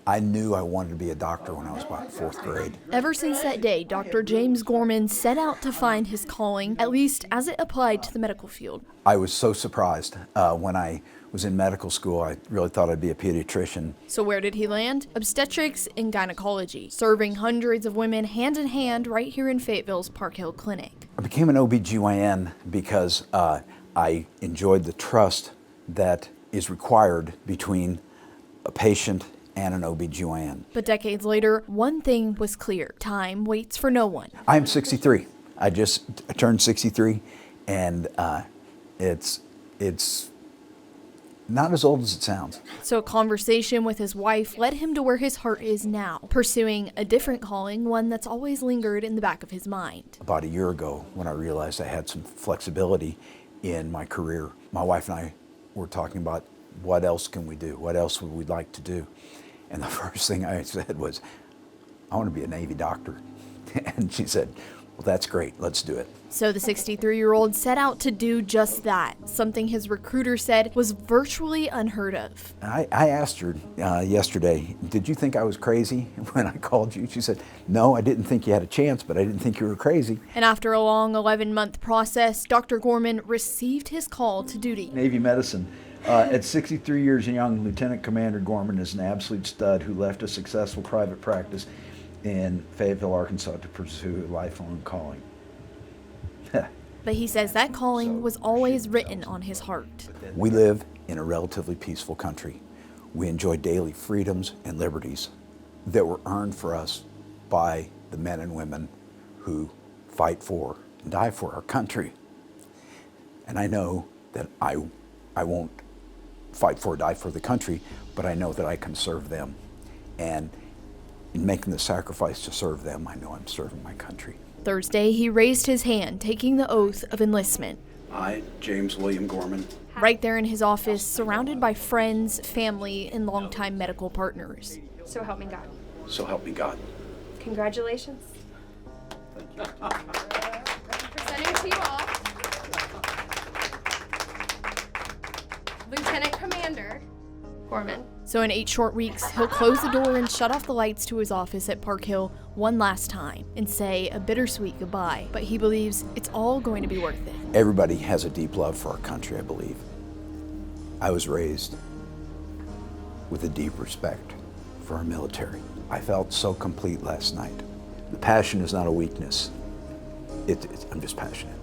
I knew I wanted to be a doctor when I was about 4th grade. Ever since that day, Dr. James Gorman set out to find his calling, at least as it applied to the medical field. I was so surprised when I was in medical school. I really thought I'd be a pediatrician. So where did he land? Obstetrics and gynecology, serving hundreds of women hand in hand right here in Fayetteville's Park Hill Clinic. I became an OBGYN because I enjoyed the trust that is required between a patient and an OBGYN. But decades later, one thing was clear: time waits for no one. I'm 63. I turned 63, and it's not as old as it sounds. So a conversation with his wife led him to where his heart is now, pursuing a different calling, one that's always lingered in the back of his mind. About a year ago, when I realized I had some flexibility in my career, my wife and I were talking about what else can we do? What else would we like to do? And the first thing I said was, I want to be a Navy doctor. And she said, well, that's great, let's do it. So the 63-year-old set out to do just that, something his recruiter said was virtually unheard of. I asked her yesterday, did you think I was crazy when I called you? She said, no, I didn't think you had a chance, but I didn't think you were crazy. And after a long 11-month process, Dr. Gorman received his call to duty. Navy medicine. At 63 years young, Lieutenant Commander Gorman is an absolute stud who left a successful private practice in Fayetteville, Arkansas to pursue a lifelong calling. But he says that calling was always written on his heart. We live in a relatively peaceful country. We enjoy daily freedoms and liberties that were earned for us by the men and women who fight for and die for our country. And I know that I won't fight for or die for the country, but I know that I can serve them. And in making the sacrifice to serve them, I know I'm serving my country. Thursday, he raised his hand, taking the oath of enlistment. I, James William Gorman. Right there in his office, surrounded by friends, family, and longtime medical partners. So help me God. So help me God. Congratulations. Presenting to you all, Lieutenant Commander Gorman. So in 8 short weeks, he'll close the door and shut off the lights to his office at Park Hill one last time and say a bittersweet goodbye. But he believes it's all going to be worth it. Everybody has a deep love for our country, I believe. I was raised with a deep respect for our military. I felt so complete last night. The passion is not a weakness. I'm just passionate.